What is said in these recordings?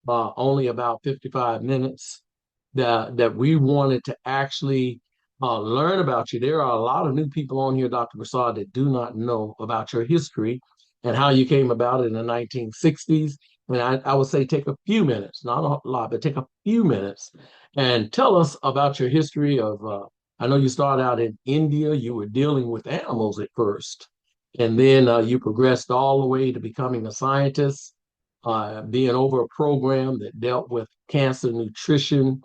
only about 55 minutes, that we wanted to actually learn about you. There are a lot of new people on here, Dr. Prasad, that do not know about your history and how you came about in the 1960s. And I would say take a few minutes, not a lot, but take a few minutes and tell us about your history of. I know you started out in India, you were dealing with animals at first, and then you progressed all the way to becoming a scientist, being over a program that dealt with cancer, nutrition,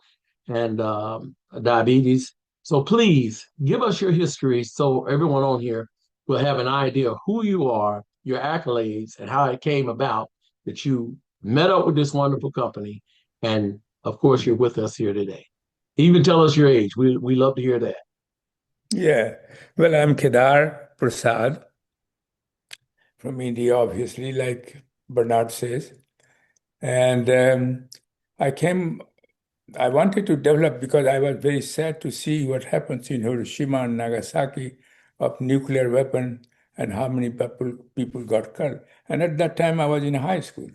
and diabetes. So please give us your history so everyone on here will have an idea of who you are, your accolades, and how it came about that you met up with this wonderful company. And of course, you're with us here today. Even tell us your age. We love to hear that. Yeah, well, I'm Kedar Prasad from India, obviously, like Bernard says. And I came, I wanted to develop because I was very sad to see what happens in Hiroshima and Nagasaki of nuclear weapon and how many people got killed. And at that time, I was in high school.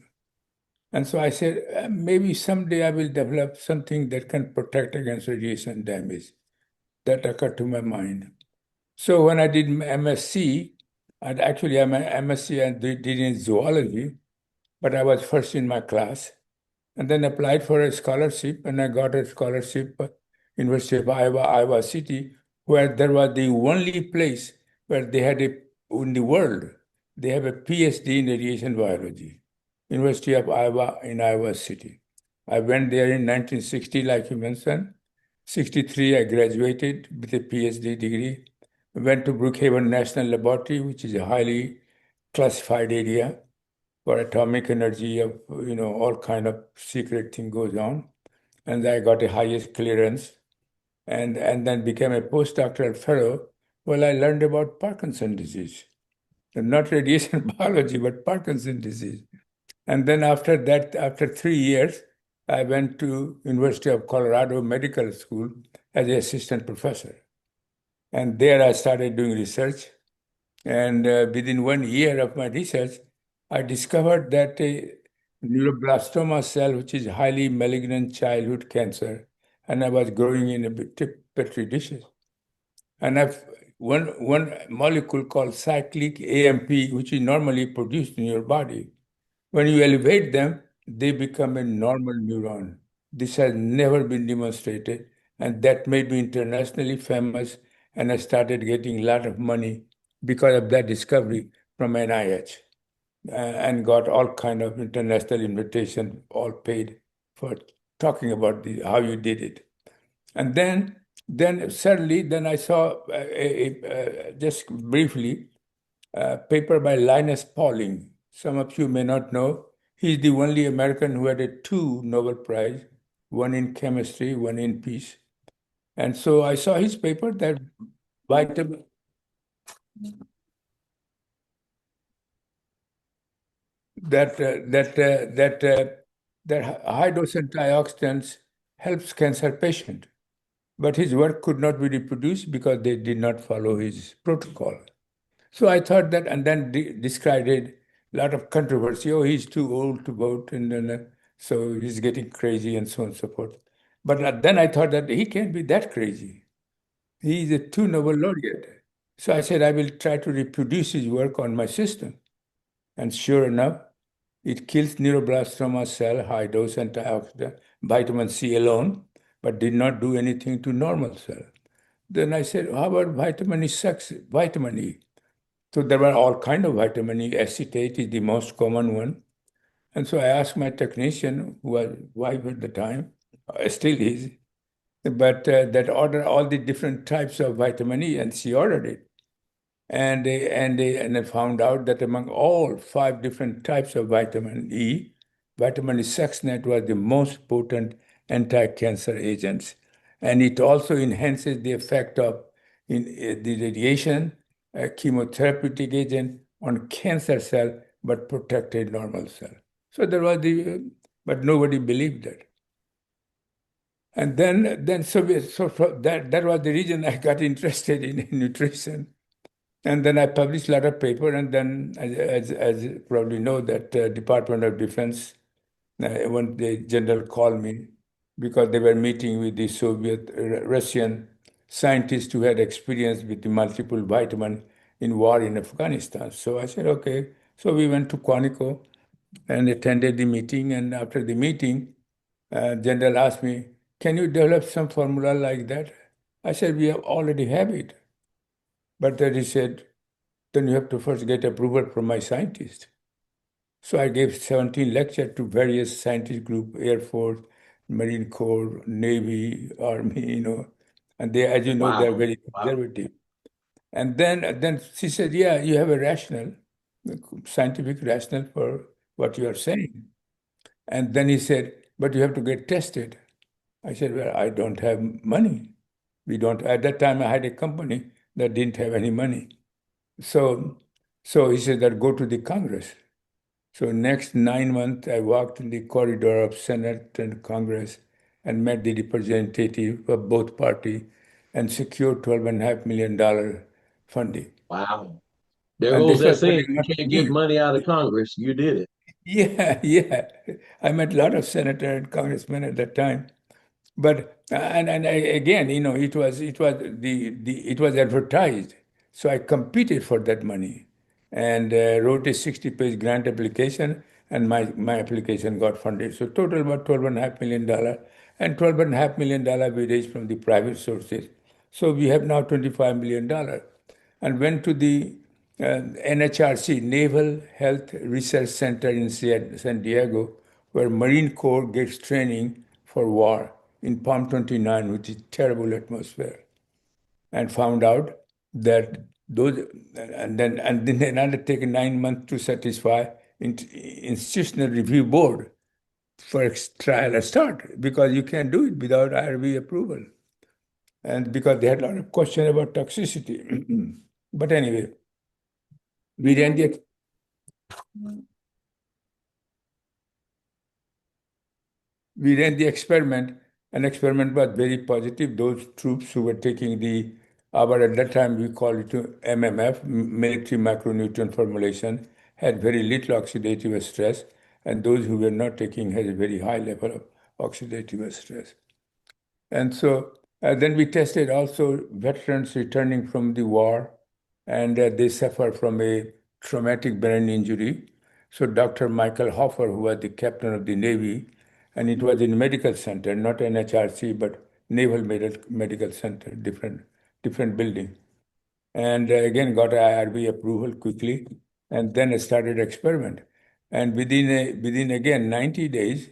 And so I said, maybe someday I will develop something that can protect against radiation damage. That occurred to my mind. So when I did MSc, and actually I'm an MSc and did in zoology, but I was first in my class, and then applied for a scholarship, and I got a scholarship, University of Iowa, Iowa City, where there was the only place where they had a in the world they have a PhD in radiation biology, University of Iowa in Iowa City. I went there in 1960, like you mentioned. 63, I graduated with a PhD degree. Went to Brookhaven National Laboratory, which is a highly classified area for atomic energy of, all kind of secret thing goes on. And I got a highest clearance and then became a postdoctoral fellow. Well, I learned about Parkinson's disease. And not radiation biology, but Parkinson's disease. And then after that, after 3 years, I went to University of Colorado Medical School as an assistant professor. And there I started doing research. And within 1 year of my research, I discovered that a neuroblastoma cell, which is highly malignant childhood cancer, and I was growing in a petri dishes. And I've one molecule called cyclic AMP, which is normally produced in your body. When you elevate them, they become a normal neuron. This has never been demonstrated, and that made me internationally famous. And I started getting a lot of money because of that discovery from NIH, and got all kind of international invitation, all paid for talking about how you did it. And then suddenly, then I saw just briefly a paper by Linus Pauling. Some of you may not know. He's the only American who had a two Nobel Prize, one in chemistry, one in peace. And so I saw his paper that vitamin that that high dose antioxidants helps cancer patient, but his work could not be reproduced because they did not follow his protocol. So I thought that, and then discarded a lot of controversy. Oh, he's too old to vote, and then so he's getting crazy, and so on and so forth. But then I thought that he can't be that crazy. He is a two Nobel laureate. So I said I will try to reproduce his work on my system. And sure enough, it kills neuroblastoma cell, high dose antioxidant, vitamin C alone, but did not do anything to normal cell. Then I said, how about vitamin E6, vitamin E? So there were all kind of vitamin E. Acetate is the most common one. And so I asked my technician, who was wife at the time, still is, but that order all the different types of vitamin E, and she ordered it. And I found out that among all five different types of vitamin E succinate was the most potent anti-cancer agents. And it also enhances the effect of the radiation, a chemotherapeutic agent on cancer cell, but protected normal cell. So there was but nobody believed that. And then that was the reason I got interested in nutrition. And then I published a lot of paper, and then, as you probably know, that Department of Defense When the general called me because they were meeting with the Soviet Russian scientists who had experience with the multiple vitamin in war in Afghanistan. So I said, okay. So we went to Quantico and attended the meeting. And after the meeting, general asked me, can you develop some formula like that? I said, we have already have it. But then he said, then you have to first get approval from my scientist. So I gave 17 lectures to various scientist group, Air Force, Marine Corps, Navy, Army, and they, as you know, they're Wow. very Wow. conservative. And then she said, yeah, you have a rationale, scientific rationale for what you are saying. And then he said, but you have to get tested. I said, well, I don't have money. We don't, at that time I had a company that didn't have any money. So, so he said that go to the Congress. So next 9 months, I walked in the corridor of Senate and Congress and met the representative of both parties and secured $12.5 million funding. Wow. There And goes this that was saying, very you much can't get new. money out of Congress. You did it. Yeah, yeah. I met a lot of senators and congressmen at that time. But again, it was advertised, so I competed for that money, and wrote a 60-page grant application, and my application got funded. So total about $12.5 million, and $12.5 million we raised from the private sources. So we have now $25 million, and went to the NHRC, Naval Health Research Center in San Diego, where Marine Corps gets training for war in Palm 29, which is terrible atmosphere, and found out that those, and then undertake 9 months to satisfy institutional review board for trial and start because you can't do it without IRB approval, and because they had a lot of question about toxicity. But anyway, we ran the we ran the experiment. An experiment was very positive. Those troops who were taking at that time we call it MMF, military macronutrient formulation, had very little oxidative stress, and those who were not taking had a very high level of oxidative stress. And so then we tested also veterans returning from the war, and they suffer from a traumatic brain injury. So Dr. Michael Hoffer, who was the captain of the Navy, and it was in medical center, not NHRC, but Naval Medical Center, different building, and again got IRB approval quickly, and then I started experiment. And within again 90 days,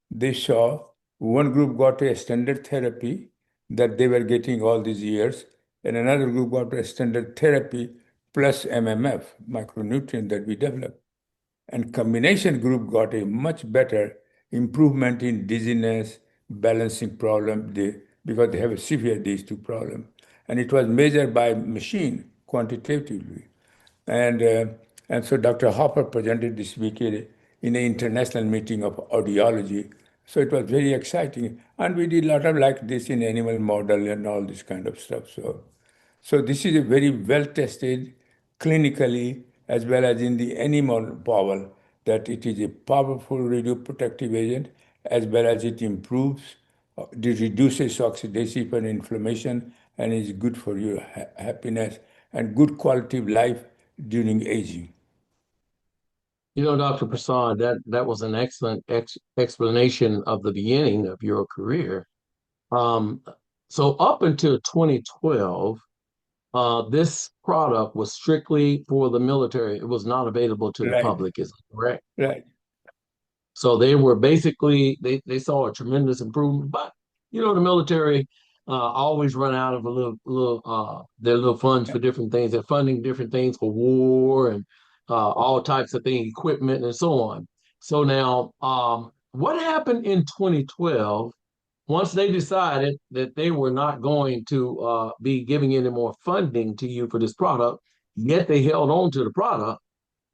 they saw one group got a standard therapy that they were getting all these years, and another group got a standard therapy plus MMF, micronutrient that we developed. And combination group got a much better improvement in dizziness, balancing problem, because they have a severe these two problem. And it was measured by machine quantitatively. And, uh, and so Dr. Hopper presented this week in an international meeting of audiology. So it was very exciting. And we did a lot of like this in animal model and all this kind of stuff. So this is a very well tested clinically as well as in the animal bowel that it is a powerful radioprotective agent as well as it improves, it reduces oxidative and inflammation and is good for your happiness and good quality of life during aging. Dr. Prasad, that was an excellent explanation of the beginning of your career. Um, so up until 2012, this product was strictly for the military. It was not available to the Right, public, is that correct? right. So they were basically they saw a tremendous improvement, but the military always run out of a little their little funds for different things. They're funding different things for war and all types of things, equipment and so on. So now, what happened in 2012 once they decided that they were not going to be giving any more funding to you for this product, yet they held on to the product,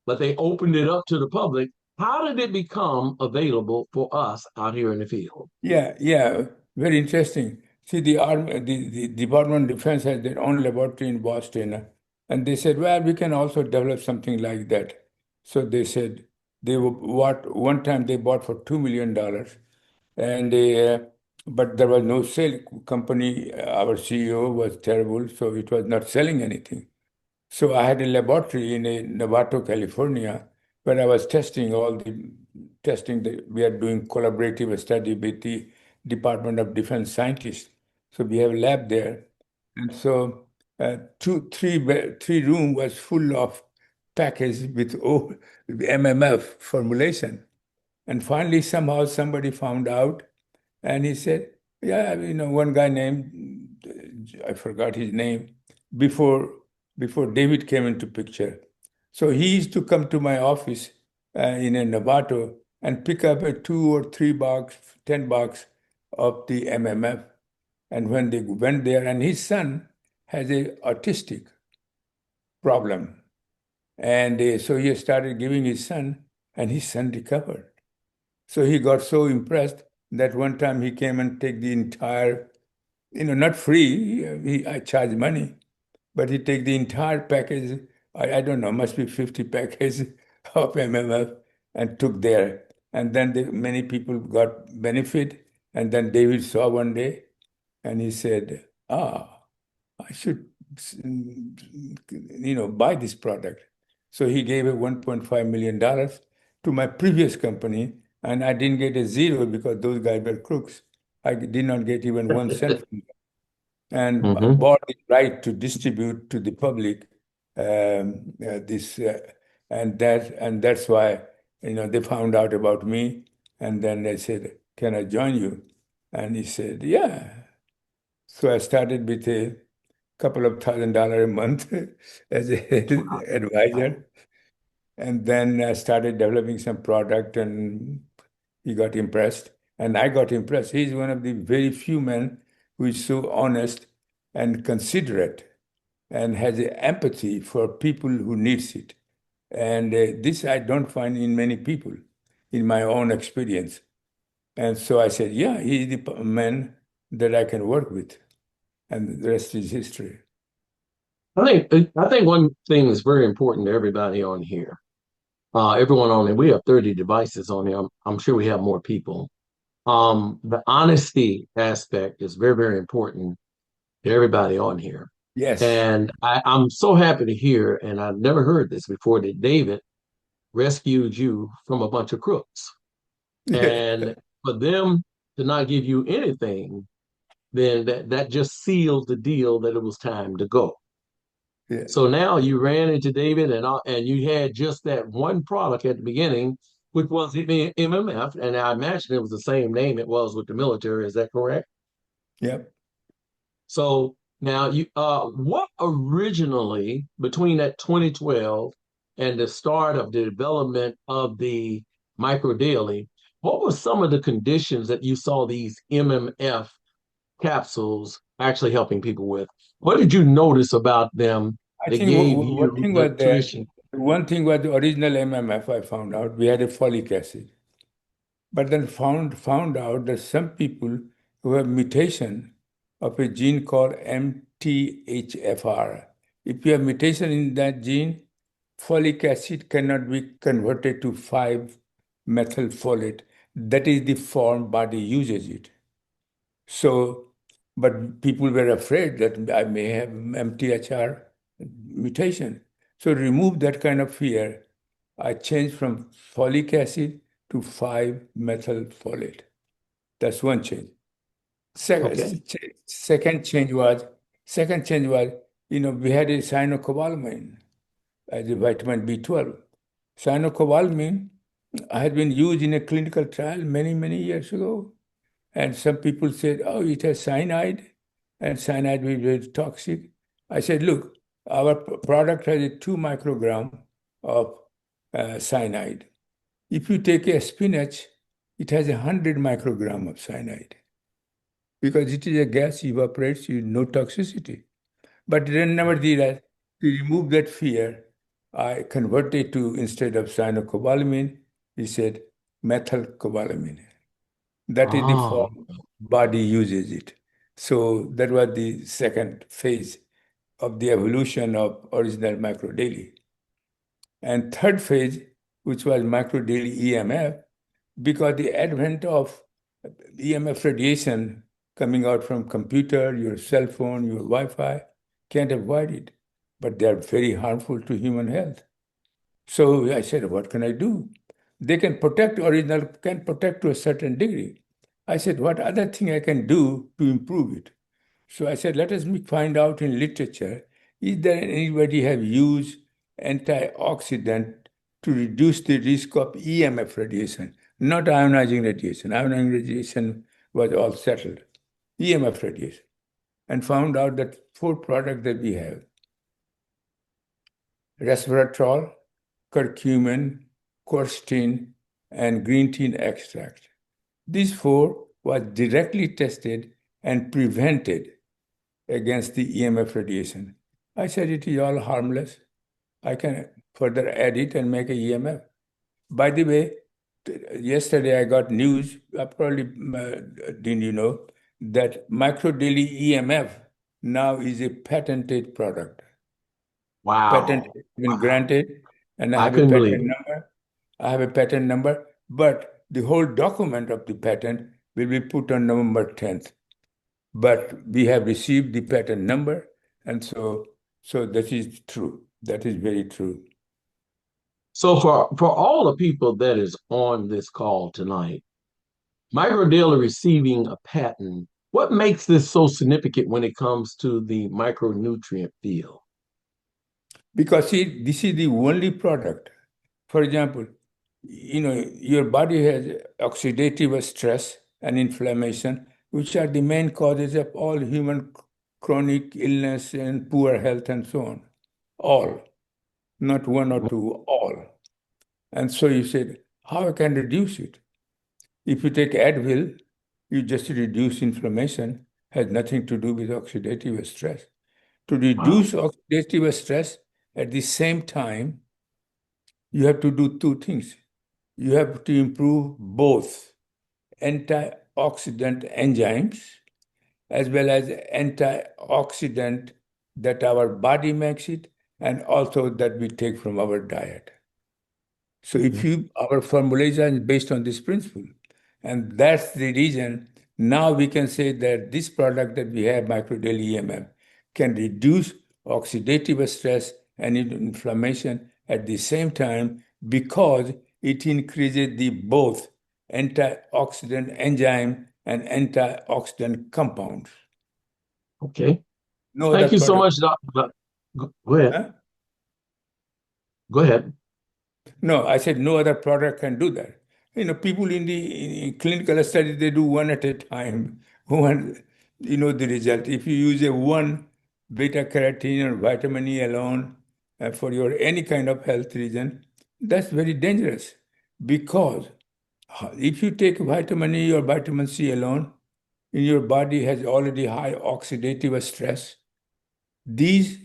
but they opened it up to the public. How did it become available for us out here in the field? Yeah, yeah, very interesting. See, the Department of Defense has their own laboratory in Boston, and they said, well, we can also develop something like that. So they said, what one time they bought for $2 million, and but there was no sale. Company, our CEO was terrible, so it was not selling anything. So I had a laboratory in Novato, California, where I was testing we are doing collaborative study with the Department of Defense scientists. So we have a lab there. And so three room was full of package with MMF formulation. And finally, somehow somebody found out and he said, yeah, one guy named, I forgot his name, before before David came into picture. So he used to come to my office in a Novato and pick up a 2 or 3 box, 10 box of the MMF. And when they went there, and his son has a autistic problem. And so he started giving his son, and his son recovered. So he got so impressed that one time he came and take the entire, not free, I charge money, but he take the entire package, I don't know, must be 50 packages of MMF and took there. And then many people got benefit. And then David saw one day and he said, I should, buy this product. So he gave a $1.5 million to my previous company, and I didn't get a zero because those guys were crooks. I did not get even 1 cent from them, and Hmm. bought the right to distribute to the public this, and that's why they found out about me, and then they said, "Can I join you?" And he said, "Yeah." So I started with a couple of $1,000 a month as an advisor. And then I started developing some product and he got impressed. And I got impressed. He's one of the very few men who is so honest and considerate and has empathy for people who needs it. And this I don't find in many people in my own experience. And so I said, yeah, he's the man that I can work with. And the rest is history. I think one thing that's very important to everybody on here, everyone on here, we have 30 devices on here. I'm sure we have more people. The honesty aspect is very, very important to everybody on here. Yes. And I'm so happy to hear, and I've never heard this before, that David rescued you from a bunch of crooks. And for them to not give you anything, then that just sealed the deal that it was time to go. Yeah. So now you ran into David, and you had just that one product at the beginning, which was the MMF, and I imagine it was the same name it was with the military. Is that correct? Yep. So now what originally between that 2012 and the start of the development of the micro daily, what were some of the conditions that you saw these MMF capsules actually helping people with? What did you notice about them I that think gave one you thing the was intuition? one thing was the original MMF I found out. We had a folic acid. But then found out that some people who have mutation of a gene called MTHFR, if you have mutation in that gene, folic acid cannot be converted to 5-methylfolate. That is the form body uses it. So, but people were afraid that I may have MTHR mutation. So remove that kind of fear. I changed from folic acid to 5-methylfolate. That's one change. Second, Okay. second change was, we had a cyanocobalamin as a vitamin B12. Cyanocobalamin had been used in a clinical trial many, many years ago. And some people said, oh, it has cyanide, and cyanide will be very toxic. I said, look, our product has a 2 microgram of cyanide. If you take a spinach, it has 100 microgram of cyanide because it is a gas, evaporates, no toxicity. But then nevertheless, to remove that fear, I converted to, instead of cyanocobalamin, he said methylcobalamin. That is the Oh, form body uses it. So that was the second phase of the evolution of original macrodaily. And third phase which was micro daily EMF, because the advent of EMF radiation coming out from computer, your cell phone, your Wi-Fi, can't avoid it, but they are very harmful to human health. So I said, what can I do? They can protect, original can protect to a certain degree. I said, what other thing I can do to improve it? So I said, let us find out in literature, is there anybody have used antioxidant to reduce the risk of EMF radiation, not ionizing radiation. Ionizing radiation was all settled. EMF radiation. And found out that four products that we have: resveratrol, curcumin, quercetin, and green tea extract. These four was directly tested and prevented against the EMF radiation. I said it is all harmless. I can further add it and make a EMF. By the way, yesterday I got news, probably didn't you know, that micro daily EMF now is a patented product. Patent Wow. has been Wow. granted, and I I have a couldn't patent believe it. number. I have a patent number, but the whole document of the patent will be put on November 10th. But we have received the patent number, and so that is true. That is very true. So for all the people that is on this call tonight, microdealer receiving a patent, what makes this so significant when it comes to the micronutrient field? Because see, this is the only product. For example, your body has oxidative stress and inflammation, which are the main causes of all human chronic illness and poor health and so on. All, not one or two, all. And so you said, how I can reduce it? If you take Advil, you just reduce inflammation, has nothing to do with oxidative stress. To Wow. reduce oxidative stress at the same time, you have to do two things. You have to improve both antioxidant enzymes as well as antioxidant that our body makes it and also that we take from our diet. So if you our formulation is based on this principle, and that's the reason now we can say that this product that we have, microdel EMF, can reduce oxidative stress and inflammation at the same time because it increases the both antioxidant enzyme and antioxidant compounds. Okay. No other Thank you so product. much, Doctor. Go ahead. Huh? Go ahead. No, I said no other product can do that. People in the in clinical study, they do one at a time. One, the result. If you use a one beta carotene or vitamin E alone for your any kind of health reason, that's very dangerous because if you take vitamin E or vitamin C alone, in your body has already high oxidative stress. These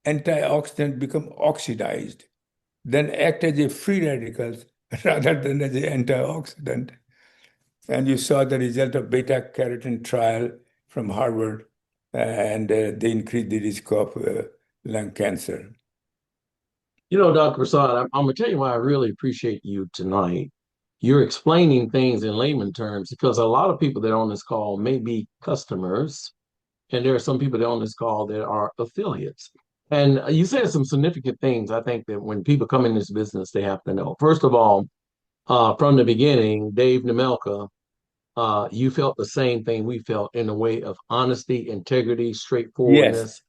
antioxidants become oxidized then act as a free radicals rather than as an antioxidant. And you saw the result of beta carotene trial from Harvard, and they increased the risk of lung cancer. Dr. Prasad, I'm going to tell you why I really appreciate you tonight. You're explaining things in layman terms because a lot of people that are on this call may be customers, and there are some people that are on this call that are affiliates. And you said some significant things I think that when people come in this business, they have to know. First of all, from the beginning, Dave Nemelka, you felt the same thing we felt in a way of honesty, integrity, Yes, straightforwardness.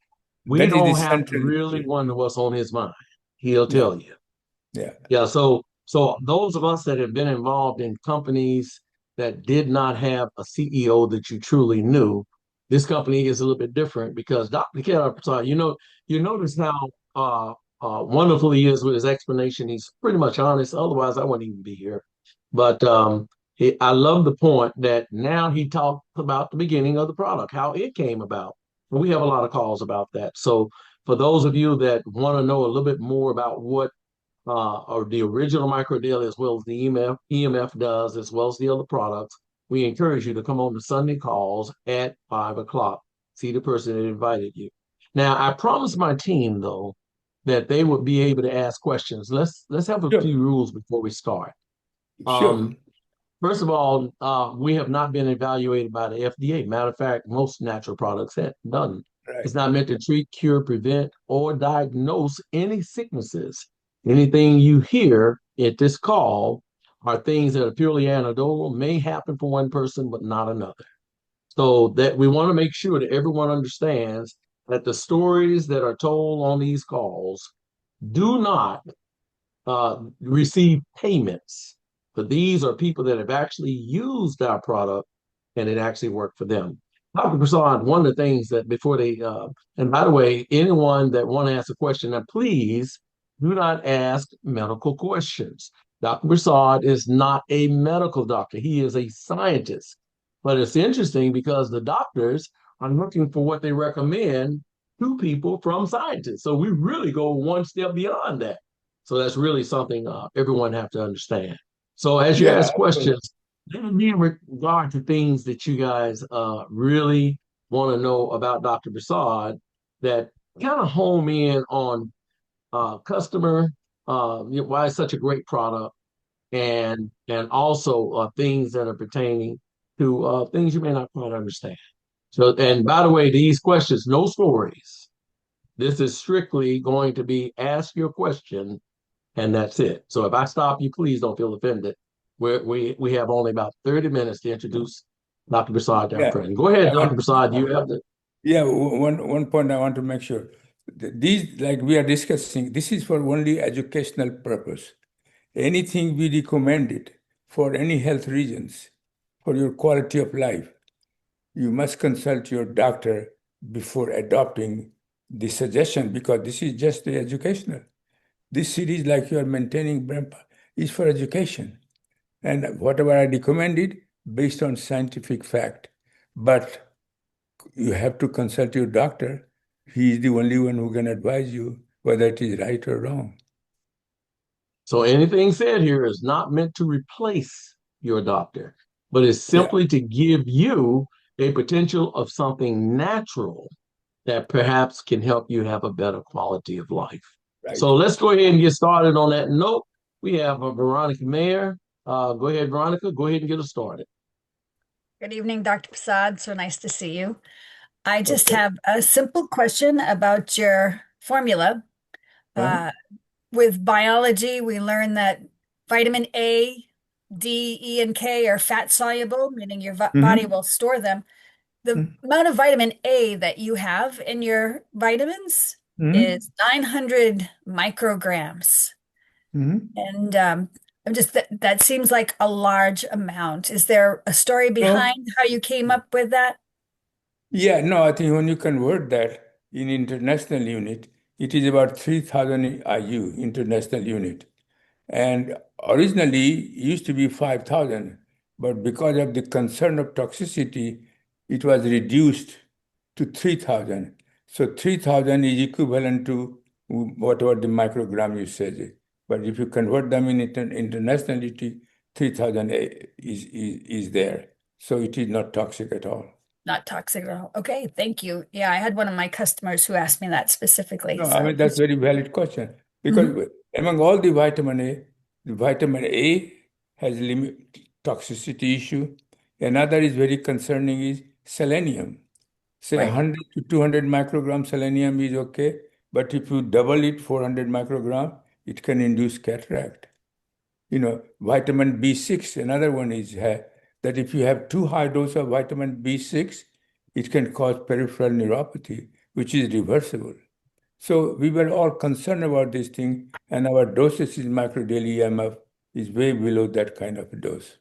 We that is the don't have to central really issue. wonder what's on his mind. He'll No, tell you. yeah, Yeah, so those of us that have been involved in companies that did not have a CEO that you truly knew, this company is a little bit different because Dr. Kedar Prasad, you notice how wonderful he is with his explanation. He's pretty much honest. Otherwise, I wouldn't even be here. But I love the point that now he talked about the beginning of the product, how it came about. We have a lot of calls about that. So for those of you that want to know a little bit more about what or the original microdeal as well as the EMF does, as well as the other products, we encourage you to come on the Sunday calls at 5 o'clock. See the person that invited you. Now, I promised my team, though, that they would be able to ask questions. Let's have a Sure, few rules before we start. sure, Um, First of all, we have not been evaluated by the FDA. Matter of fact, most natural products have done. right. It's not meant to treat, cure, prevent, or diagnose any sicknesses. Anything you hear at this call are things that are purely anecdotal, may happen for one person, but not another. So that we want to make sure that everyone understands that the stories that are told on these calls do not receive payments. But these are people that have actually used our product and it actually worked for them. Dr. Prasad, one of the things that before and by the way, anyone that want to ask a question, now please do not ask medical questions. Dr. Prasad is not a medical doctor. He is a scientist. But it's interesting because the doctors are looking for what they recommend to people from scientists. So we really go one step beyond that. So that's really something everyone have to understand. So as you Yeah, ask questions, let me in regard to things that you guys really want to know about Dr. Prasad that kind of home in on customer, why it's such a great product, and also things that are pertaining to things you may not quite understand. So, and by the way, these questions, no stories. This is strictly going to be ask your question and that's it. So if I stop you, please don't feel offended. We have only about 30 minutes to introduce Dr. Prasad to our yeah. friend. Go ahead, I Dr. want, Prasad. You have the yeah, one point I want to make sure. These, like we are discussing, this is for only educational purpose. Anything we recommend it for any health reasons, for your quality of life, you must consult your doctor before adopting the suggestion because this is just the educational. This series, like you are maintaining, Brempa, is for education. And whatever I recommended, based on scientific fact. But you have to consult your doctor. He is the only one who can advise you whether it is right or wrong. so anything said here is not meant to replace your doctor, but is Yeah, simply to give you a potential of something natural that perhaps can help you have a better quality of life. right. So let's go ahead and get started on that note. We have Veronica Mayer. Go ahead, Veronica. Go ahead and get us started. Good evening, Dr. Prasad. So nice to see you. I just Okay. have a simple question about your formula. Huh? Uh, with biology, we learn that vitamin A, D, E, and K are fat soluble, meaning your body Mm-hmm. will store them. The amount of vitamin A that you have in your vitamins Mm-hmm. is 900 micrograms. Mm-hmm. And I'm just that seems like a large amount. Is there a story No. behind how you came up with that? Yeah, no, I think when you convert that in international unit, it is about 3,000 IU, international unit. And originally it used to be 5,000, but because of the concern of toxicity, it was reduced to 3,000. So 3,000 is equivalent to whatever the microgram you said. But if you convert them in internationality, 3,000 is there. So it is not toxic at all. Not toxic at all. Okay, thank you. Yeah, I had one of my customers who asked me that specifically. No, I So mean, that's very valid question Mhm. because among all the vitamin A has limit toxicity issue. Another is very concerning is selenium. Say Right. 100 to 200 microgram selenium is okay, but if you double it, 400 microgram, it can induce cataract. Vitamin B6, another one is that if you have too high dose of vitamin B6, it can cause peripheral neuropathy, which is reversible. So we were all concerned about this thing, and our dosage in micro daily EMF is way below that kind of a dose.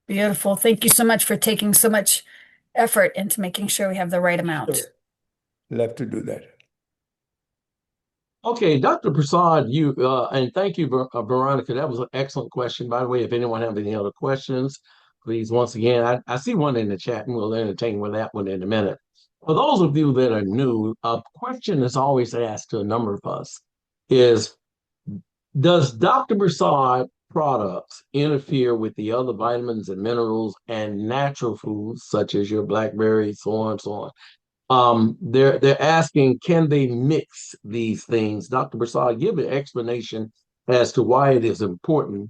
Beautiful. Thank you so much for taking so much effort into making sure we have the right amount. Sure. Love to do that. Okay, Dr. Prasad, you and thank you, Veronica. That was an excellent question. By the way, if anyone have any other questions, please once again, I see one in the chat, and we'll entertain with that one in a minute. For those of you that are new, a question that's always asked to a number of us is, does Dr. Prasad products interfere with the other vitamins and minerals and natural foods such as your blackberries, so on and so on? They're asking, can they mix these things? Dr. Prasad, give an explanation as to why it is important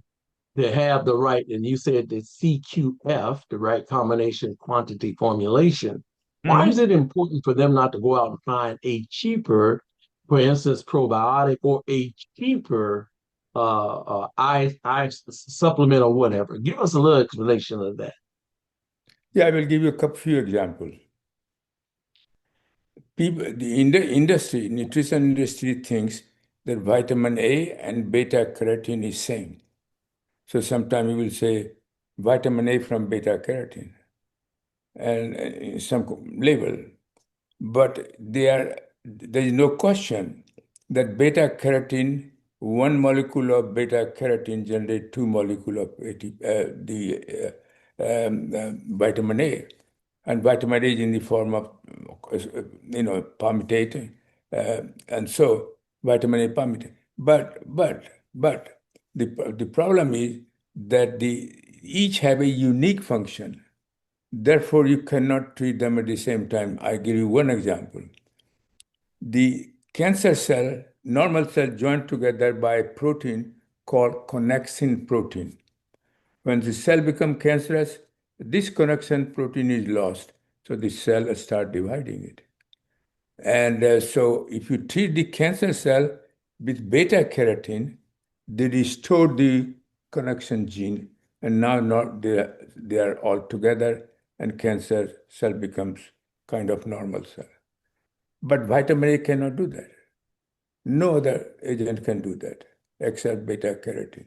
to have the right, and you said the CQF, the right combination quantity formulation. Why is Mhm. it important for them not to go out and find a cheaper, for instance, probiotic or a cheaper eye supplement or whatever? Give us a little explanation of that. Yeah, I will give you a couple few examples. People, industry, nutrition industry thinks that vitamin A and beta carotene is same. So sometimes we will say vitamin A from beta carotene and some label. But there is no question that beta carotene, one molecule of beta carotene generate two molecule of vitamin A, and vitamin A is in the form of palmitate, and so vitamin A palmitate. But the problem is that the each have a unique function. Therefore, you cannot treat them at the same time. I give you one example. The cancer cell, normal cell joined together by a protein called connexin protein. When the cell becomes cancerous, this connection protein is lost. So the cell start dividing it. And so if you treat the cancer cell with beta carotene, they restore the connection gene, and now not they are all together, and cancer cell becomes kind of normal cell. But vitamin A cannot do that. No other agent can do that except beta carotene.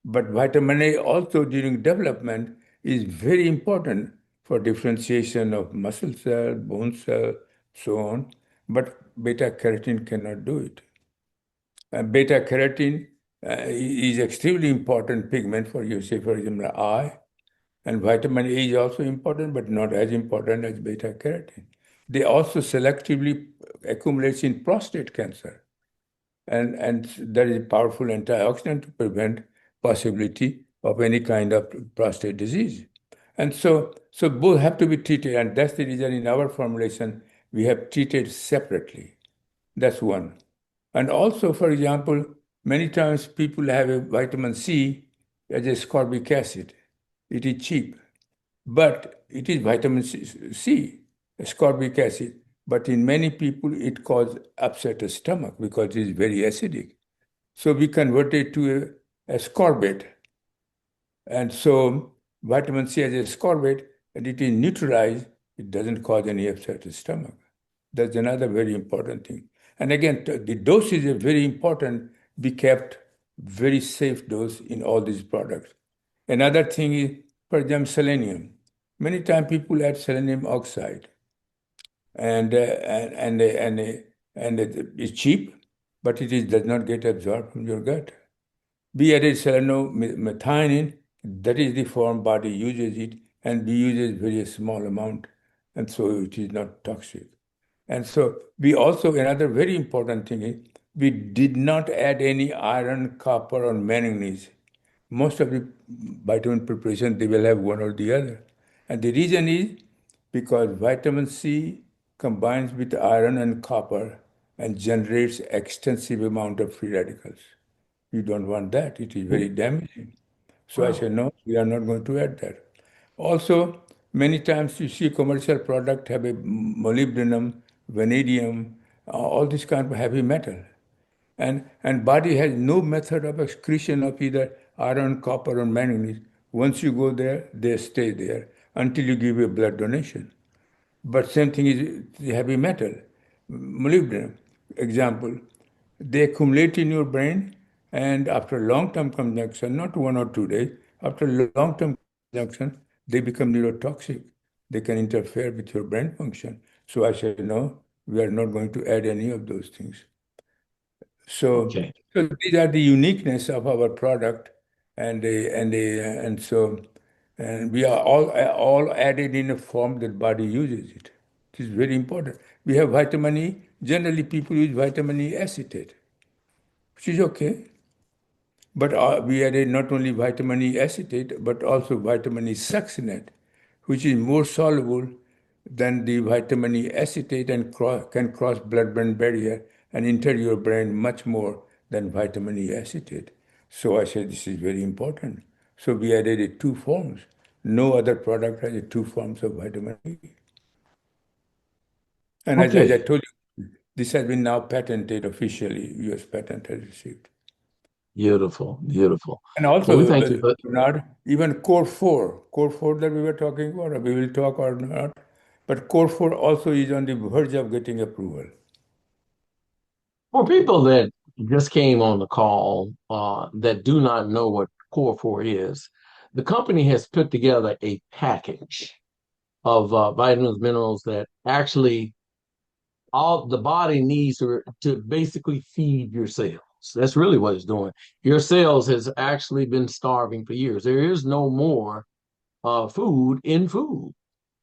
But vitamin A also during development is very important for differentiation of muscle cell, bone cell, so on. But beta carotene cannot do it. Beta carotene is extremely important pigment for you, say for example, eye. And vitamin A is also important, but not as important as beta carotene. They also selectively accumulates in prostate cancer, and that is a powerful antioxidant to prevent possibility of any kind of prostate disease. And so both have to be treated, and that's the reason in our formulation we have treated separately. That's one. And also, for example, many times people have a vitamin C as a ascorbic acid. It is cheap, but it is vitamin C, ascorbic acid. But in many people, it causes upset stomach because it is very acidic. So we convert it to a ascorbate. And so vitamin C has ascorbate, and it is neutralized. It doesn't cause any upset stomach. That's another very important thing. And again, the dose is a very important, be kept very safe dose in all these products. Another thing is, for example, selenium. Many times people add selenium oxide, and it's cheap, but does not get absorbed from your gut. We added selenomethionine, that is the form body uses it, and we uses very small amount, and so it is not toxic. And so we also, another very important thing is, we did not add any iron, copper, or manganese. Most of the vitamin preparation, they will have one or the other. And the reason is because vitamin C combines with iron and copper and generates extensive amount of free radicals. You don't want that. It is very damaging. So I Wow. said, no, we are not going to add that. Also, many times you see commercial product have a molybdenum, vanadium, all this kind of heavy metal. And body has no method of excretion of either iron, copper, or manganese. Once you go there, they stay there until you give a blood donation. But same thing is the heavy metal, molybdenum. Example, they accumulate in your brain, and after long-term consumption, not 1 or 2 days, after long-term consumption, they become neurotoxic. They can interfere with your brain function. So I said, no, we are not going to add any of those things. So, Okay. so these are the uniqueness of our product, and we are all added in a form that body uses it. It is very important. We have vitamin E. Generally, people use vitamin E acetate, which is okay. But we added not only vitamin E acetate, but also vitamin E succinate, which is more soluble then the vitamin E acetate and can cross blood-brain barrier and enter your brain much more than vitamin E acetate. So I said this is very important. So we added it two forms. No other product has two forms of vitamin E. And as I Okay, told you, this has been now patented officially. US patent has received. beautiful, beautiful. And Well, we also, thank you. Bernard, even core 4 that we were talking about, or we will talk or not, but core 4 also is on the verge of getting approval. For people that just came on the call that do not know what Core 4 is, the company has put together a package of vitamins, minerals that actually all the body needs to basically feed your cells. That's really what it's doing. Your cells has actually been starving for years. There is no more food in food.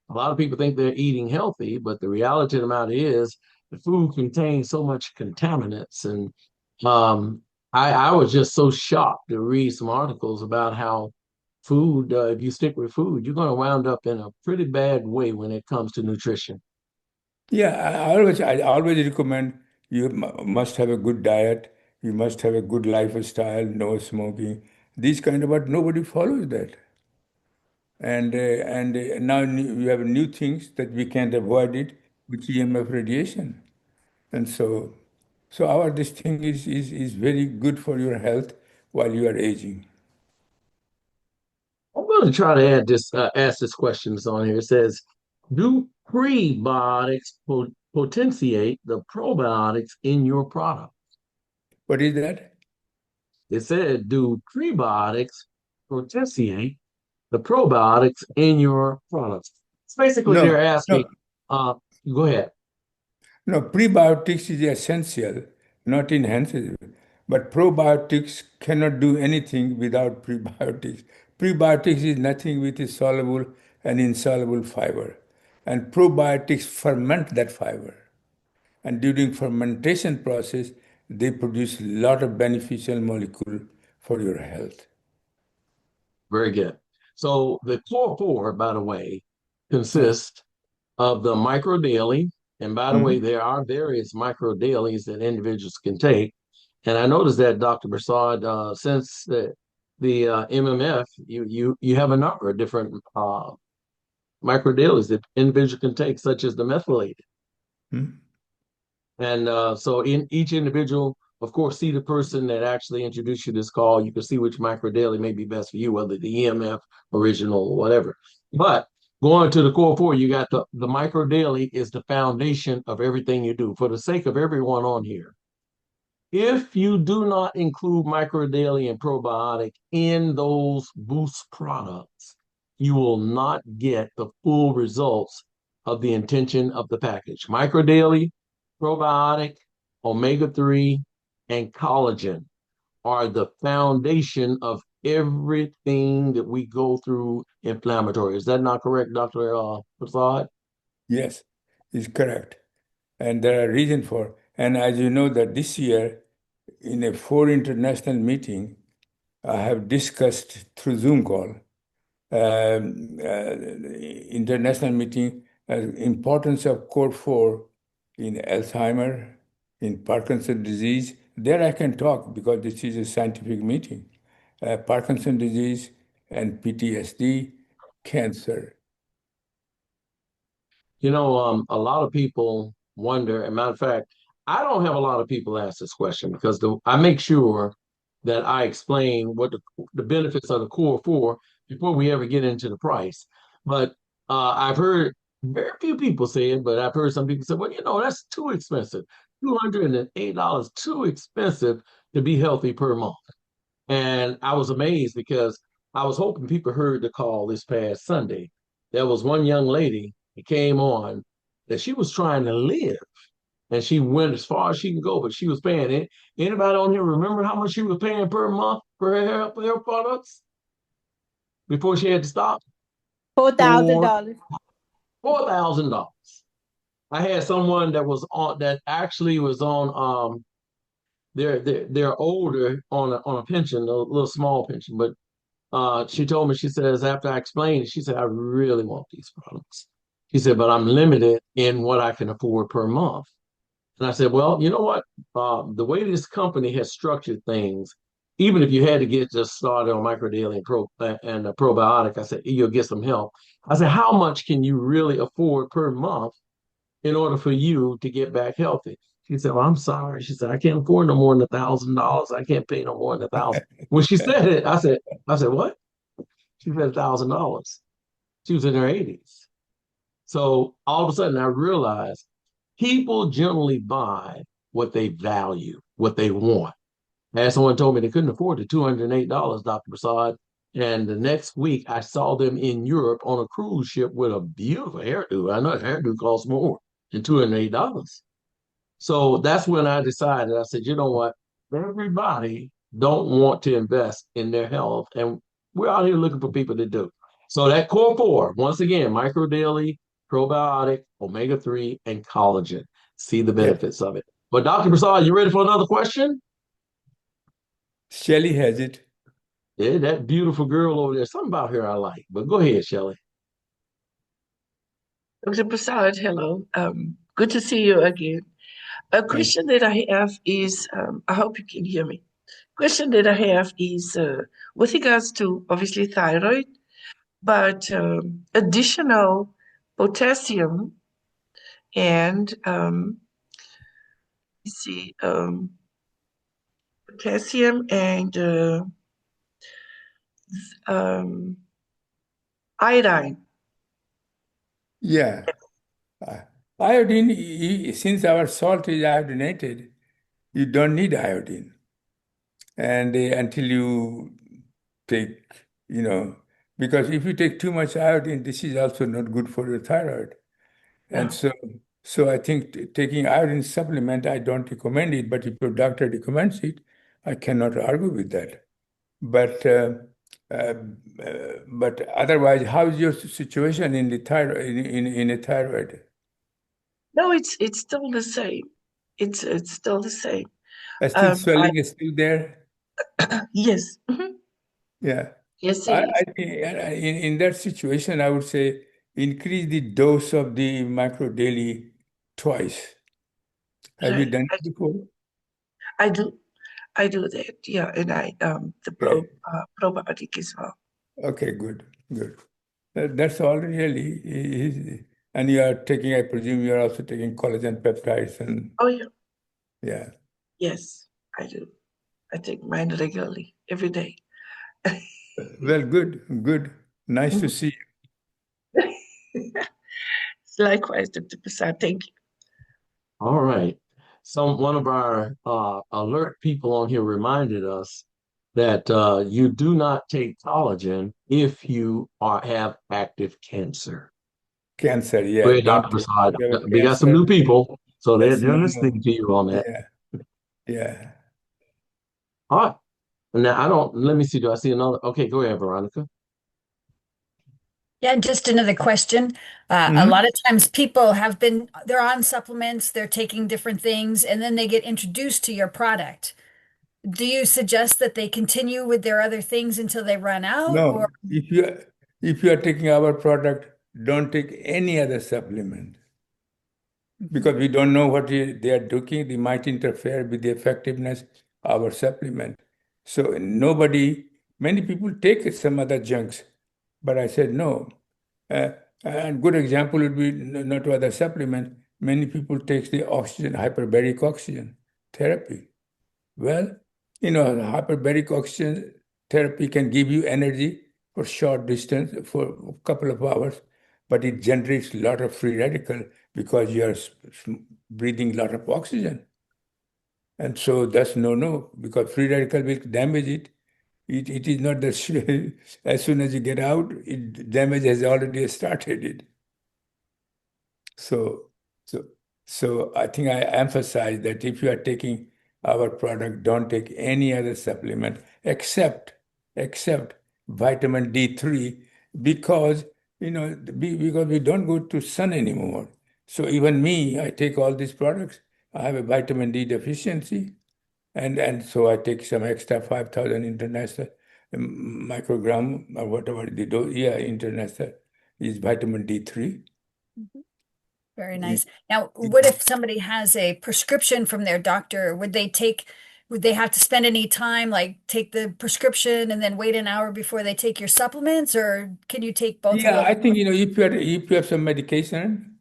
A lot of people think they're eating healthy, but the reality of the matter is the food contains so much contaminants. And um, I was just so shocked to read some articles about how food, if you stick with food, you're going to wound up in a pretty bad way when it comes to nutrition. Yeah, I always recommend you must have a good diet, you must have a good lifestyle, no smoking, these kind of, but nobody follows that. And now we have new things that we can't avoid it with EMF radiation. And so our this thing is very good for your health while you are aging. I'm going to try to ask this question that's on here. It says, do prebiotics potentiate the probiotics in your product? What is that? It said, do prebiotics potentiate the probiotics in your products? It's basically No, they're no, asking, uh, go ahead. no. Prebiotics is essential, not enhances. But probiotics cannot do anything without prebiotics. Prebiotics is nothing with a soluble and insoluble fiber. And probiotics ferment that fiber. And during fermentation process, they produce a lot of beneficial molecule for your health. Very good. So the core four, by the way, Uh, consists of the micro daily. And by the way, mhm, there are various micro dailies that individuals can take. And I noticed that Dr. Prasad, since the MMF, you have a number of different micro dailies that individual can take, such as the methylated. mhm. And so in each individual, of course, see the person that actually introduced you to this call. You can see which micro daily may be best for you, whether the EMF, original, or whatever. But going to the core four, you got the micro daily is the foundation of everything you do. For the sake of everyone on here, if you do not include micro daily and probiotic in those boost products, you will not get the full results of the intention of the package. Micro daily, probiotic, omega-3, and collagen are the foundation of everything that we go through inflammatory. Is that not correct, Dr. Prasad? Yes, is correct. And there are reasons for. And as you know that this year, in a four international meeting, I have discussed through Zoom call, international meeting, importance of core 4 in Alzheimer, in Parkinson's disease. There I can talk because this is a scientific meeting. Parkinson's disease and PTSD, cancer. A lot of people wonder. As a matter of fact, I don't have a lot of people ask this question because I make sure that I explain what the benefits of the core four before we ever get into the price. But I've heard very few people say it, but I've heard some people say, well, that's too expensive. $208 too expensive to be healthy per month. And I was amazed because I was hoping people heard the call this past Sunday. There was one young lady that came on that she was trying to live and she went as far as she can go, but she was paying it. Anybody on here remember how much she was paying per month for her products before she had to stop? Four thousand Four dollars. $4,000. I had someone that was on that actually was on they're older on a pension, a little small pension, but she told me, she says, after I explained it, she said, I really want these products. She said, but I'm limited in what I can afford per month. And I said, well, you know what? The way this company has structured things, even if you had to get just started on microdaily and a probiotic, I said, you'll get some help. I said, how much can you really afford per month in order for you to get back healthy? She said, well, I'm sorry. She said, I can't afford no more than $1,000. I can't pay no more than 1,000. When she said it, I said, what? She said $1,000. She was in her 80s. So all of a sudden I realized people generally buy what they value, what they want. And someone told me they couldn't afford the $208, Dr. Prasad. And the next week I saw them in Europe on a cruise ship with a beautiful hairdo. I know a hairdo costs more than $208. So that's when I decided, I said, you know what? Everybody don't want to invest in their health. And we're out here looking for people to do. So that core four, once again, micro daily, probiotic, omega-3, and collagen. See the Yeah. benefits of it. But Dr. Prasad, you ready for another question? Shelly has it. Yeah, that beautiful girl over there. Something about her I like. But go ahead, Shelley. Dr. Prasad, hello. Good to see you again. A Thank question that I have is, I hope you can hear me. Question that I have is with regards to obviously thyroid, but additional potassium and you see potassium and um, iodine. Yeah. Uh, Iodine, since our salt is iodinated, you don't need iodine. And until you take, you know, because if you take too much iodine, this is also not good for your thyroid. And Yeah. so I think taking iodine supplement, I don't recommend it, but if your doctor recommends it, I cannot argue with that. But uh, but otherwise, how's your situation in the thyroid in a thyroid? No, it's still the same. It's still the same. Still I swelling is still there? yes, mhm. Yeah. Yes, it I is. think in that situation, I would say increase the dose of the micro daily twice. Have you Right. done it before? I do. I do that. Yeah, and I the Okay. probiotic as well. Okay, good, good. That's all really. And you are taking, I presume you are also taking collagen peptides and Oh yeah. yeah. Yes, I do. I take mine regularly every day. Well, good, good. Nice to see Likewise, Dr. Prasad. Thank you. All right. One of our alert people on here reminded us that you do not take collagen if you have active cancer. cancer. Go Yeah, ahead, Dr. don't Prasad. you have a We got some cancer. new people, so That's they're no, listening no. to you on that. Yeah, yeah. All right. Now I don't. Let me see. Do I see another? Okay, go ahead, Veronica. Yeah, and just another question. A Hmm. lot of times people they're on supplements, they're taking different things, and then they get introduced to your product. Do you suggest that they continue with their other things until they run out, or No, if you are taking our product, don't take any other supplement Mhm. because we don't know what they are doing. They might interfere with the effectiveness of our supplement. So many people take some other junks, but I said no. Uh, and good example would be not other supplement. Many people take the oxygen, hyperbaric oxygen therapy. Well, hyperbaric oxygen therapy can give you energy for short distance for a couple of hours, but it generates a lot of free radical because you are breathing a lot of oxygen. And so that's no, because free radical will damage it. It is not that as soon as you get out, damage has already started it. So, so, so I think I emphasize that if you are taking our product, don't take any other supplement except vitamin D3 because because we don't go to sun anymore. So even me, I take all these products. I have a vitamin D deficiency, and so I take some extra 5,000 international microgram or whatever the dose. Yeah, international is vitamin D3 Very nice. Now, what if somebody has a prescription from their doctor? Would they have to spend any time, like take the prescription and then wait an hour before they take your supplements, or can you take both of Yeah, those? I think, if you have some medication,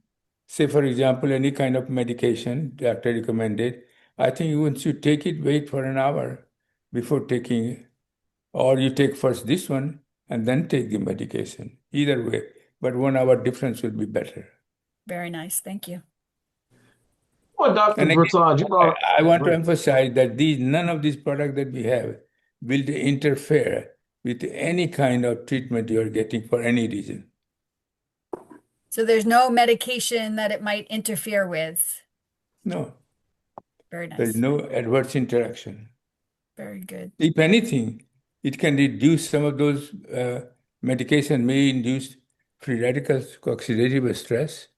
say for example, any kind of medication doctor recommended, I think once you take it, wait for an hour before taking it. Or you take first this one and then take the medication. Either way, but 1 hour difference will be better. Very nice. Thank you. Well, Dr. And again, Prasad, you brought up, I want go to ahead. emphasize that none of these products that we have will interfere with any kind of treatment you are getting for any reason. So there's no medication that it might interfere with. No, Very there is nice. no adverse interaction. Very good. If anything, it can reduce some of those medication may induce free radicals, oxidative stress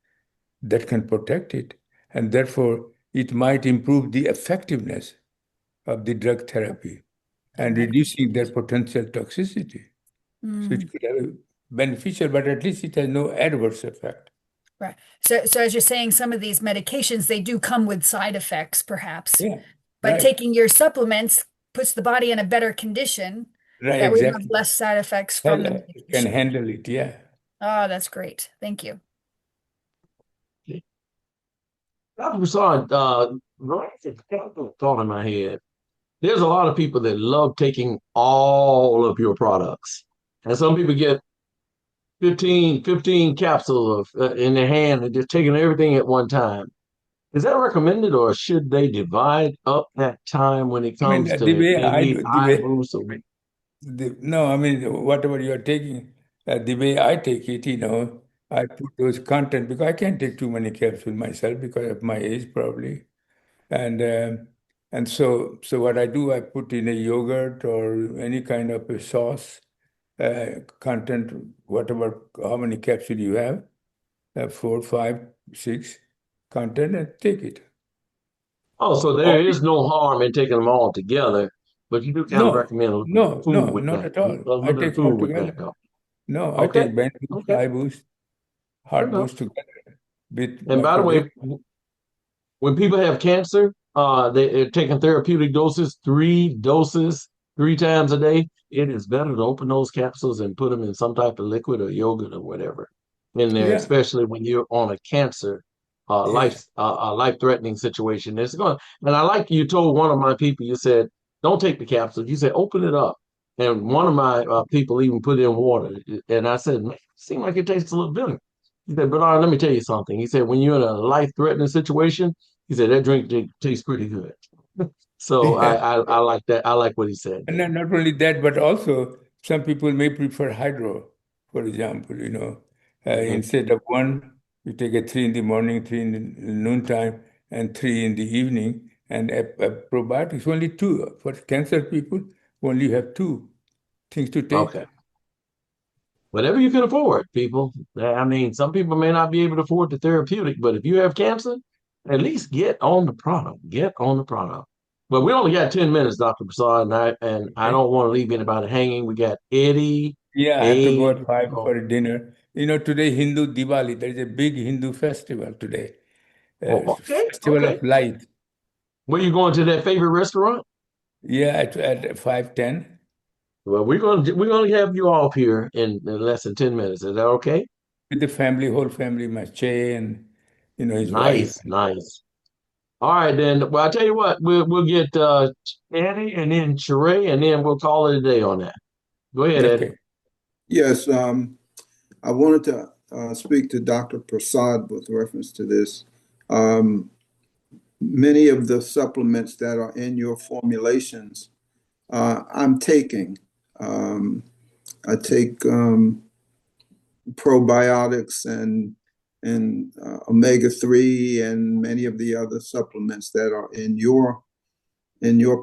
that can protect it, and therefore it might improve the effectiveness of the drug therapy Of and reducing their potential toxicity. So Mm, it could have a beneficial, but at least it has no adverse effect. right. So as you're saying, some of these medications, they do come with side effects, perhaps, Yeah, but right, taking your supplements puts the body in a better condition right, that we have exactly. less side effects from Well, the it can medication. handle it, yeah. Oh, that's great. Thank you. Dr. Prasad, thought in my head. There's a lot of people that love taking all of your products. And some people get 15 capsules in their hand and just taking everything at one time. Is that recommended, or should they divide up that time when it I mean, comes the to way they I need do, eye boosts? Or, no, I mean, whatever you are taking, the way I take it, I put those content because I can't take too many capsules myself because of my age, probably. And so what I do, I put in a yogurt or any kind of a sauce content, whatever, how many capsules you have, 4, 5, 6 content, and take it. oh, so Or, there is no harm in taking them all together, but you do kind of no, recommend a little bit of no, food no, with not that. at A all. I little bit of take all food with that, together. though. No, I Okay, take Band Boost, okay, Eye Boost, fair Heart enough. Boost together with And by the microdose. way, when people have cancer, they're taking therapeutic doses, 3 doses, 3 times a day. It is better to open those capsules and put them in some type of liquid or yogurt or whatever in there, Yeah, especially when you're on a cancer, yeah, life-threatening situation. It's going, and I like you told one of my people, you said, don't take the capsule. You said, open it up. And one of my people even put in water. And I said, man, it seemed like it tastes a little bitter. He said, Bernard, let me tell you something. He said, when you're in a life-threatening situation, he said that drink tastes pretty good. So I, yeah. I I like that. I like what he said And there. not only that, but also some people may prefer hydro, for example, Mhm. instead of one, you take a 3 in the morning, three in the noontime, and 3 in the evening. And a probiotics, only two. For cancer people, only have two things to take. Okay. Whatever you can afford, people. I mean, some people may not be able to afford the therapeutic, but if you have cancer, at least get on the product. Get on the product. But we only got 10 minutes, Dr. Prasad, and I Okay. don't want to leave anybody hanging. We got Eddie, Yeah, I have to go Abe. at 5 Oh, for dinner. Today Hindu Diwali, there is a big Hindu festival today, okay, Festival okay. of Light. Where you going to that favorite restaurant? Yeah, at 5:10. Well, we're gonna have you off here in less than 10 minutes. Is that okay? With the family, whole family, my Che and his wife. Nice, nice. All right, then. Well, I tell you what, we'll get Eddie and then Sheree, and then we'll call it a day on that. Go ahead, Eddie. Okay. Yes, I wanted to speak to Dr. Prasad with reference to this. Um, Many of the supplements that are in your formulations, I'm taking. I take probiotics and omega-3 and many of the other supplements that are in your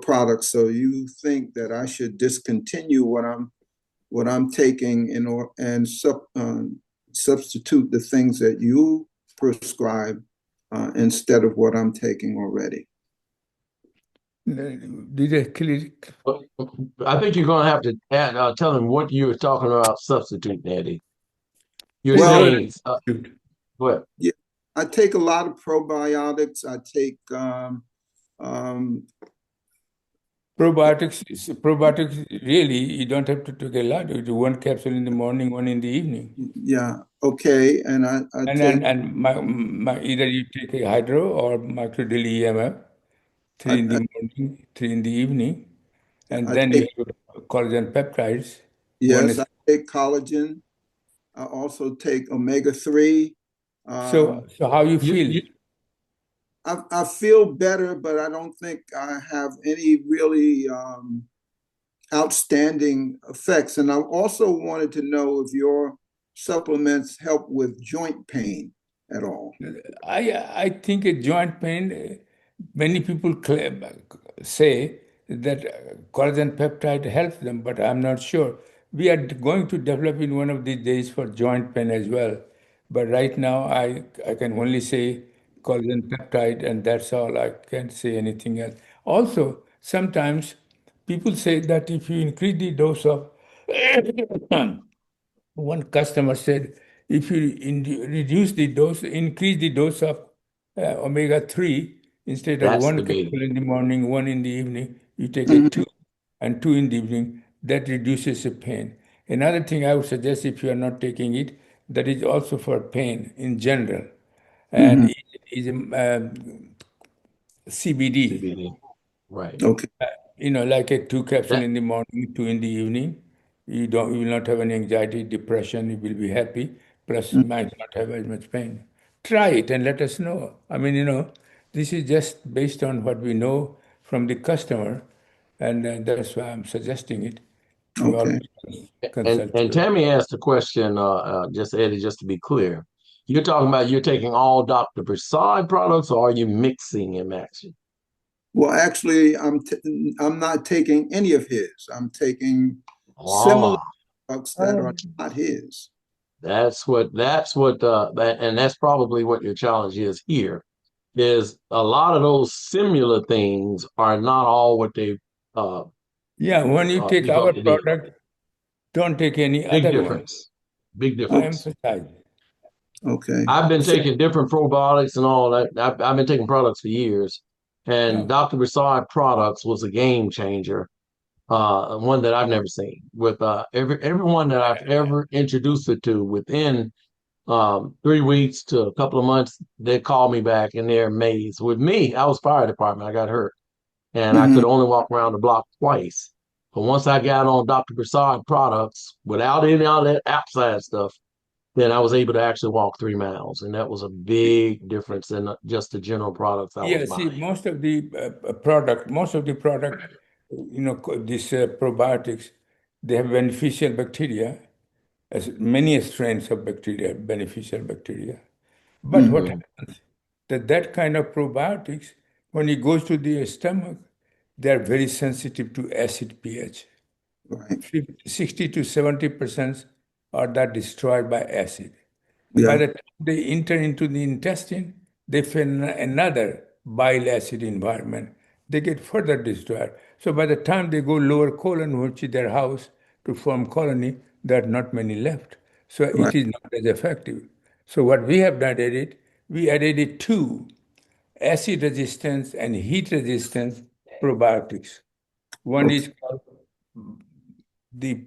products. So you think that I should discontinue what I'm taking and substitute the things that you prescribe instead of what I'm taking already. Did I click? Well, I think you're gonna have to tell him what you were talking about substitute, Eddie. You're There's no Well, saying substitute. But Yeah, I take a lot of probiotics. I take um, Probiotics, really, you don't have to take a lot. You do one capsule in the morning, one in the evening. yeah, okay, and I And take and, and either you take a hydro or micro daily EMF, I, three in I, the morning, three in the evening, and I then you take have collagen peptides. One yes, is I take collagen. I also take omega-3. so Um, so how you you, feel? you I feel better, but I don't think I have any really outstanding effects. And I also wanted to know if your supplements help with joint pain at all. I think a joint pain, many people say that collagen peptide helps them, but I'm not sure. We are going to develop in one of these days for joint pain as well. But right now, I can only say collagen peptide, and that's all. I can't say anything else. Also, sometimes people say that if you increase the dose of one customer said, if you reduce the dose, increase the dose of omega-3, instead of that's one the big. capsule in the morning, one in the evening, you take a two Mhm. and two in the evening. That reduces the pain. Another thing I would suggest, if you are not taking it, that is also for pain in general, and Mhm. it is CBD. CBD. Right. Okay. Like a two capsule That in the morning, two in the evening. You will not have any anxiety, depression. You will be happy. Plus, Mm. might not have as much pain. Try it and let us know. I mean, this is just based on what we know from the customer, and that's why I'm suggesting it. You Okay. always and consult and your. Tammy asked the question, just Eddie, just to be clear. You're talking about you're taking all Dr. Prasad products, or are you mixing and matching? Well, actually, I'm not taking any of his. I'm taking similar Ah, drugs that are not his. and that's probably what your challenge is here. Is a lot of those similar things are not all what they uh, Yeah, when you take our because it is. product, don't take any Big other one. difference. Big I difference. emphasize. Okay. I've been So, taking different probiotics and all that. I've been taking products for years, and No. Dr. Broussard products was a game changer. One that I've never seen. With everyone that I've ever introduced it to, within 3 weeks to a couple of months, they call me back and they're amazed. With me, I was fire department. I got hurt, and I mhm, could only walk around the block twice. But once I got on Dr. Broussard products, without any of that outside stuff, then I was able to actually walk 3 miles, and that was a big difference in just the general products I was Yeah, see, buying. most of the product, these probiotics, they have beneficial bacteria, as many strains of bacteria, beneficial bacteria. But what mhm, happens that kind of probiotics, when it goes to the stomach, they are very sensitive to acid pH. right. 60 to 70% are that destroyed by acid. By Yeah, the time they enter into the intestine, they find another bile acid environment. They get further destroyed. So by the time they go lower colon, which is their house, to form colony, there are not many left. So right. it is not as effective. So what we have done added, we added it two acid resistance and heat resistance probiotics. One Okay. is called the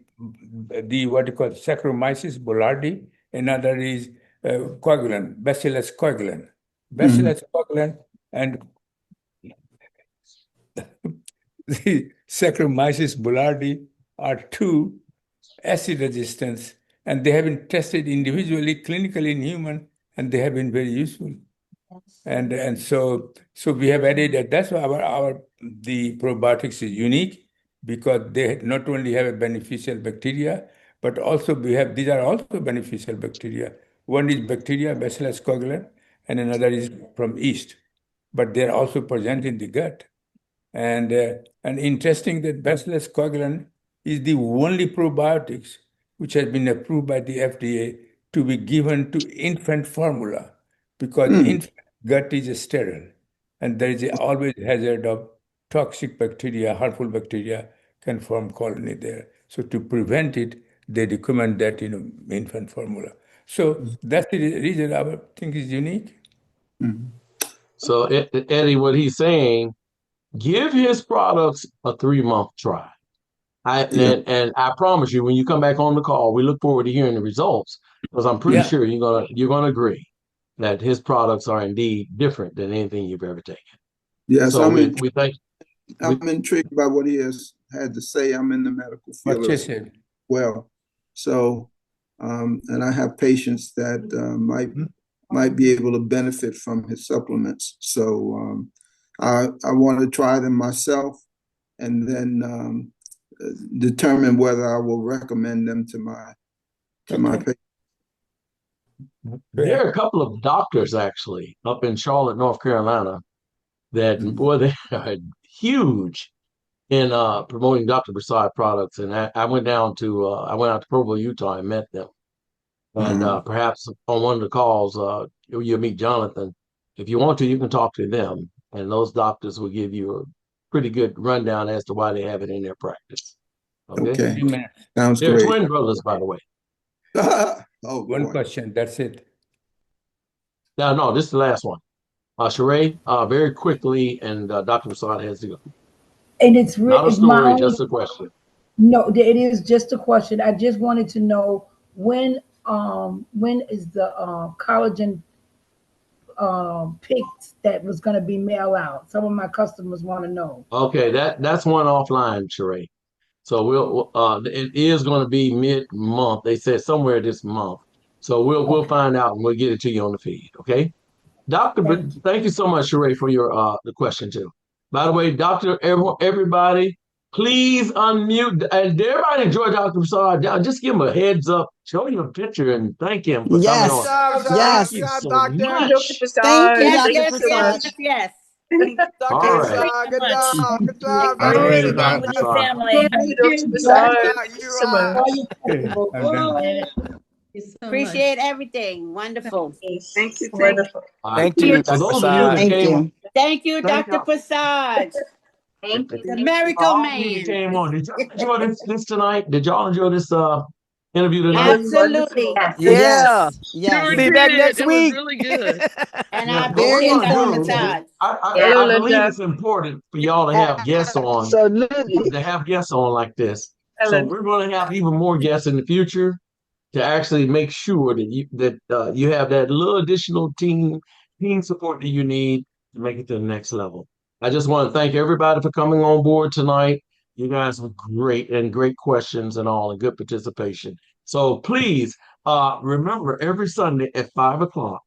the what you call Saccharomyces boulardii. Another is coagulant, Bacillus coagulant. Mhm, Bacillus coagulant and the Saccharomyces boulardii are two acid resistance, and they have been tested individually, clinically in human, and they have been very useful. And so we have added that. That's why our the probiotics is unique, because they not only have a beneficial bacteria, but also we have these are also beneficial bacteria. One is bacteria Bacillus coagulant, and another is from yeast, but they are also present in the gut. And interesting that Bacillus coagulant is the only probiotics which has been approved by the FDA to be given to infant formula, because mm, infant gut is sterile, and there is always hazard of toxic bacteria, harmful bacteria can form colony there. So to prevent it, they recommend that infant formula. So that's the reason I think is unique. Mhm. So Eddie, what he's saying, give his products a 3-month try. Yeah. And I promise you, when you come back on the call, we look forward to hearing the results because I'm pretty Yeah. sure you're gonna agree that his products are indeed different than anything you've ever taken. Yes, So we thank we I'm intrigued by what he has had to say. I'm in the medical field What you as said. well. So, and I have patients that might be able to benefit from his supplements. So, I want to try them myself and then determine whether I will recommend them to my patients. there are a couple of doctors actually up in Charlotte, North Carolina, that boy, they are huge in promoting Dr. Prasad products. And I went out to Provo, Utah, and met them. And perhaps on one of the calls, you'll meet Jonathan. If you want to, you can talk to them, and those doctors will give you a pretty good rundown as to why they have it in their practice. Okay. Okay, Amen. sounds They're great. twin brothers, by the way. Oh, One boy. question, that's it. No, this is the last one. Sheree, very quickly, and Dr. Prasad has to go. And it's Not a my story, only, just a question. no, it is just a question. I just wanted to know when is the collagen picks that was going to be mailed out? Some of my customers want to know. Okay, that's one offline, Sheree. So it is going to be mid-month. They said somewhere this month. So we'll Okay, find out and we'll get it to you on the feed. Okay. Doctor, thank you. thank you so much, Sheree, for your the question too. By the way, Doctor, everybody, please unmute and everybody enjoy Dr. Prasad. Just give him a heads up, show him a picture, and thank him for coming Yes. on. Yes. Thank you so Thank you, Dr. much. Thank you, Prasad. Yes, Thank Dr. you yes, so yes, Prasad. much. yes, yes. All Thank right. you so much. I'm Enjoy ready, it along Dr. with your Prasad. family. Thank you, Dr. Enjoy, Prasad. Thank you so enjoy much. your Okay, festival. I'm done. Thank you so much. Appreciate everything. Wonderful. Yes, wonderful. Thank you, For Dr. those of you that Prasad. Thank came, you. Thank you, thank Dr. you. Prasad, Thank the you. For miracle all of you that man. came on, did y'all enjoy this tonight? Did y'all enjoy this interview It tonight? was Absolutely. wonderful. Yeah. Yes. We'll Yes. be back next week. And Yeah. I What we're Very appreciate gonna Dr. do, informative. Prasad. Hello, I believe Linda. it's important for y'all to have guests on, Absolutely. to have guests on like this. So Ellen. we're gonna have even more guests in the future to actually make sure that you have that little additional team support that you need to make it to the next level. I just want to thank everybody for coming on board tonight. You guys were great and great questions and all and good participation. So please remember every Sunday at 5 o'clock,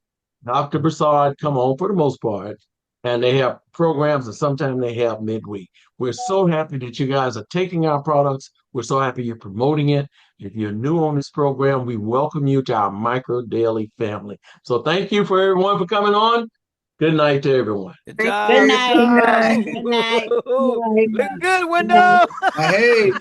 Dr. Prasad come on for the most part, and they have programs and sometimes they have midweek. We're so happy that you guys are taking our products. We're so happy you're promoting it. If you're new on this program, we welcome you to our Micro Daily family. So thank you for everyone for coming on. Good night to everyone. Good Thank Good job. you. Good night. job. Good night. Looking good, window. Hey.